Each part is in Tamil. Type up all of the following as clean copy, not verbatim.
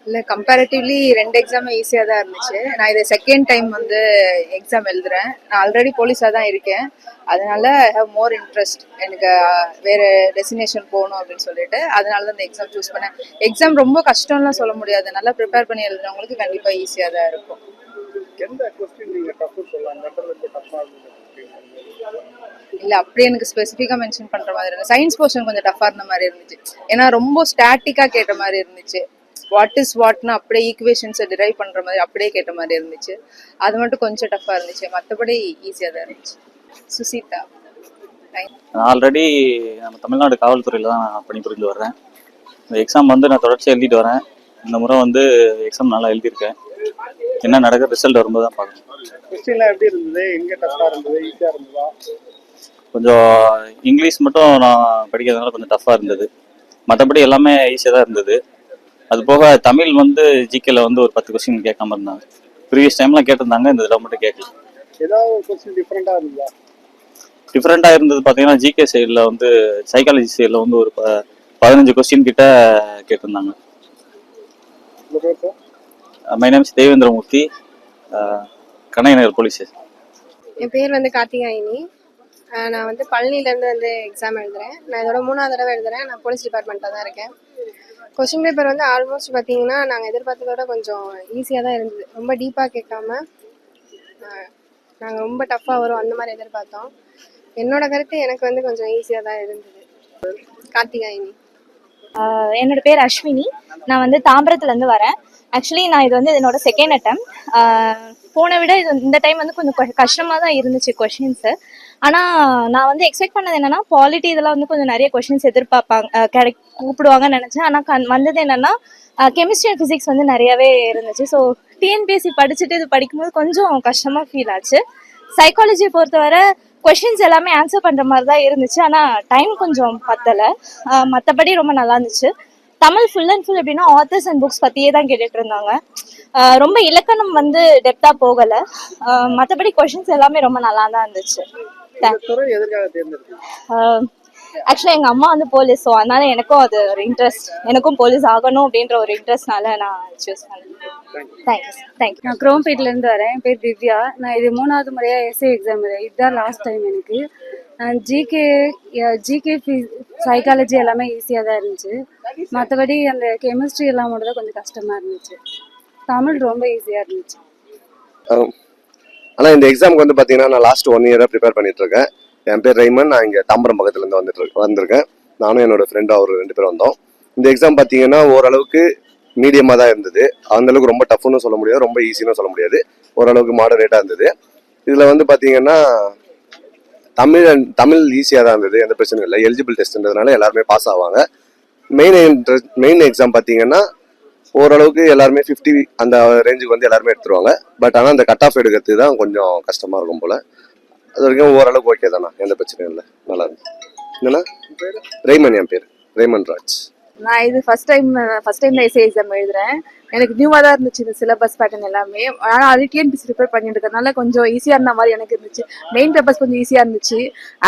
இல்லை கம்பேரிட்டிவ்லி 2 எக்ஸாமும் ஈஸியாக தான் இருந்துச்சு. நான் இது செகண்ட் டைம் வந்து எக்ஸாம் எழுதுறேன். நான் ஆல்ரெடி போலீஸாக தான் இருக்கேன். அதனால ஐ ஹவ் மோர் இன்ட்ரெஸ்ட். எனக்கு வேறு டெஸ்டினேஷன் போகணும் அப்படின்னு சொல்லிட்டு அதனால தான் இந்த எக்ஸாம் சூஸ் பண்ணேன். எக்ஸாம் ரொம்ப கஷ்டம்லாம் சொல்ல முடியாது. நல்லா ப்ரிப்பேர் பண்ணி எழுதுறவங்களுக்கு கண்டிப்பாக ஈஸியாக தான் இருக்கும். இல்லை அப்படி எனக்கு ஸ்பெசிஃபிக்காக மென்ஷன் பண்ணுற மாதிரி இல்லை. சயின்ஸ் போர்ஷன் கொஞ்சம் டஃப்பாக இருந்த மாதிரி இருந்துச்சு. ஏன்னா ரொம்ப ஸ்டாட்டிக்காக கேட்ட மாதிரி இருந்துச்சு. வாட் இஸ் வாட்னு அப்படியே ஈக்குவேஷன்ஸை டிரைவ் பண்ணுற மாதிரி அப்படியே கேட்ட மாதிரி இருந்துச்சு. அது மட்டும் கொஞ்சம் டஃப்பாக இருந்துச்சு. மற்றபடி ஈஸியாக தான் இருந்துச்சு. சுசிதா. ஆல்ரெடி நம்ம தமிழ்நாடு காவல்துறையில் தான் நான் பணிபுரிந்து வர்றேன். இந்த எக்ஸாம் வந்து நான் தொடர்ச்சியாக எழுதிட்டு வரேன். இந்த முறை வந்து எக்ஸாம் நல்லா எழுதியிருக்கேன். என்ன நடக்குது ரிசல்ட் வரும்போது தான் பார்க்கணும். எப்படி இருந்தது? எங்க டஃப்பாக இருந்தது? ஈஸியாக இருந்ததா? கொஞ்சம் இங்கிலீஷ் மட்டும் நான் படிக்கிறதுனால கொஞ்சம் டஃப்பாக இருந்தது. மற்றபடி எல்லாமே ஈஸியாக தான் இருந்தது. அது போக தமிழ் வந்து ஜிகேல வந்து ஒரு 10 கொஸ்டின் கேட்காம இருந்தாங்க. ப்ரீவியஸ் டைம்லாம் கேட்டிருந்தாங்க, இந்த தடவை மட்டும் கேட்கல. ஏதாவது ஒரு கொஸ்டின் டிஃப்ரெண்டாக இருந்ததா? டிஃப்ரெண்டாக இருந்தது பார்த்தீங்கன்னா ஜிகே சைடில் வந்து சைக்காலஜி சைடில் வந்து ஒரு 15 கொஸ்டின் கிட்ட கேட்டிருந்தாங்க. My name is Devendramurthy, Kanakanagar police station. என் பேர் வந்து கார்த்திகாயினி. நான் வந்து பழனிலேருந்து வந்து எக்ஸாம் எழுதுகிறேன். நான் இதோட 3ஆவது தடவை எழுதுகிறேன். நான் போலீஸ் டிபார்ட்மெண்ட்டில் தான் இருக்கேன். கொஸ்டின் பேப்பர் வந்து ஆல்மோஸ்ட் பார்த்தீங்கன்னா நாங்கள் எதிர்பார்த்ததோட கொஞ்சம் ஈஸியாக தான் இருந்தது. ரொம்ப டீப்பாக கேட்காம நாங்கள் ரொம்ப டஃப்பாக வரும் அந்த மாதிரி எதிர்பார்த்தோம். என்னோட கருத்து எனக்கு வந்து கொஞ்சம் ஈஸியாக தான் இருந்தது. கார்த்திகாயினி. என்னோட பேர் அஸ்வினி. நான் வந்து தாம்பரத்துலேருந்து வரேன். ஆக்சுவலி நான் இது வந்து என்னோட செகண்ட் அட்டம். போன விட இது இந்த டைம் வந்து கொஞ்சம் கஷ்டமாக தான் இருந்துச்சு கொஷின்ஸு. ஆனால் நான் வந்து எக்ஸ்பெக்ட் பண்ணது என்னென்னா பாலிட்டி இதெல்லாம் வந்து கொஞ்சம் நிறைய கொஷின்ஸ் எதிர்பார்ப்பாங்க கூப்பிடுவாங்கன்னு நினச்சேன். ஆனால் வந்தது என்னென்னா கெமிஸ்ட்ரி அண்ட் ஃபிசிக்ஸ் வந்து நிறையாவே இருந்துச்சு. ஸோ டிஎன்பிஎஸ்சி படிச்சுட்டு இது படிக்கும்போது கொஞ்சம் கஷ்டமாக ஃபீல் ஆச்சு. சைக்காலஜியை பொறுத்தவரை கொஷின்ஸ் எல்லாமே ஆன்சர் பண்ணுற மாதிரி தான் இருந்துச்சு. ஆனால் டைம் கொஞ்சம் பத்தலை. மற்றபடி ரொம்ப நல்லா இருந்துச்சு. தமிழ் ஃபுல் அண்ட் ஃபுல் எப்படின்னா ஆத்தர்ஸ் அண்ட் புக்ஸ் பற்றியே தான் கேட்டுட்டு இருந்தாங்க. ரொம்ப இலக்கணம் வந்து டெப்த்தாக போகலை. மற்றபடி கொஷின்ஸ் எல்லாமே ரொம்ப நல்லா தான் இருந்துச்சு. ஆக்சுவலி எங்கள் அம்மா வந்து போலீஸ், ஸோ அதனால எனக்கும் அது ஒரு இன்ட்ரெஸ்ட். எனக்கும் போலீஸ் ஆகணும் அப்படின்ற ஒரு இன்ட்ரெஸ்ட்னால நான் சூஸ் பண்ணேன். தேங்க்யூ. நான் குரோம்பேட்லேருந்து வரேன். என் பேர் திவ்யா. நான் இது 3ஆவது முறையாக எஸ்ஏ எக்ஸாம் இதுதான் லாஸ்ட் டைம் எனக்கு. ஜிகே சைக்காலஜி எல்லாமே ஈஸியாக தான் இருந்துச்சு. மற்றபடி அந்த கெமிஸ்ட்ரி எல்லாம் மட்டும் தான் கொஞ்சம் கஷ்டமாக இருந்துச்சு. தமிழ் ரொம்ப ஈஸியாக இருந்துச்சு. ஆனால் இந்த எக்ஸாமுக்கு வந்து பார்த்தீங்கன்னா நான் லாஸ்ட் 1 இயராக ப்ரிப்பேர் பண்ணிட்டு இருக்கேன். என் பேர் ரைமன். நான் இங்கே தாம்பரம் பக்கத்துலேருந்து வந்திருக்கேன். நானும் என்னோட ஃப்ரெண்டும் அவர் 2 பேரும் வந்தோம். இந்த எக்ஸாம் பார்த்தீங்கன்னா ஓரளவுக்கு மீடியமாக தான் இருந்தது. அந்தளவுக்கு ரொம்ப டஃப்னு சொல்ல முடியாது, ரொம்ப ஈஸின்னு சொல்ல முடியாது. ஓரளவுக்கு மாடரேட்டாக இருந்தது. இதில் வந்து பார்த்தீங்கன்னா தமிழ் ஈஸியாக தான் இருந்தது. எந்த பிரச்சனையும் இல்லை. எலிஜிபிள் டெஸ்ட்ன்றதுனால எல்லாருமே பாஸ் ஆவாங்க. மெயின் எக்ஸாம் பார்த்தீங்கன்னா ஓரளவுக்கு எல்லாருமே 50 அந்த ரேஞ்சுக்கு வந்து எல்லாருமே எடுத்துருவாங்க. பட் ஆனால் அந்த கட் ஆஃப் எடுக்கிறது தான் கொஞ்சம் கஷ்டமாக இருக்கும் போல். அது வரைக்கும் ஓரளவுக்கு ஓகே தானே, எந்த பிரச்சனையும் இல்லை, நல்லா இருந்துச்சு. என்னன்னா ரைமன், என் பேர் ரைமன் ராஜ். நான் இது ஃபர்ஸ்ட் டைம் தான் எஸ்ஏ எக்ஸாம் எழுதுறேன். எனக்கு நியூவாக தான் இருந்துச்சு இந்த சிலபஸ் பேட்டர்ன் எல்லாமே. ஆனால் அது டிஎன்பிஎஸ்சி ப்ரிப்பேர் பண்ணிட்டு இருக்கிறதுனால கொஞ்சம் ஈஸியாக இருந்த மாதிரி எனக்கு இருந்துச்சு. மெயின் பேப்பர்ஸ் கொஞ்சம் ஈஸியாக இருந்துச்சு.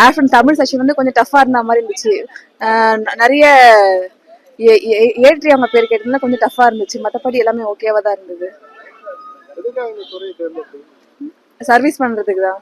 ஆஃப்டர் தமிழ் செஷன் வந்து கொஞ்சம் டஃப்பாக இருந்த மாதிரி இருந்துச்சு. நிறைய ஏற்றி அவங்க பேர் கேட்டதுனால கொஞ்சம் டஃப்பாக இருந்துச்சு. மற்றபடி எல்லாமே ஓகேவாக தான் இருந்தது. சர்வீஸ் பண்ணுறதுக்கு தான்.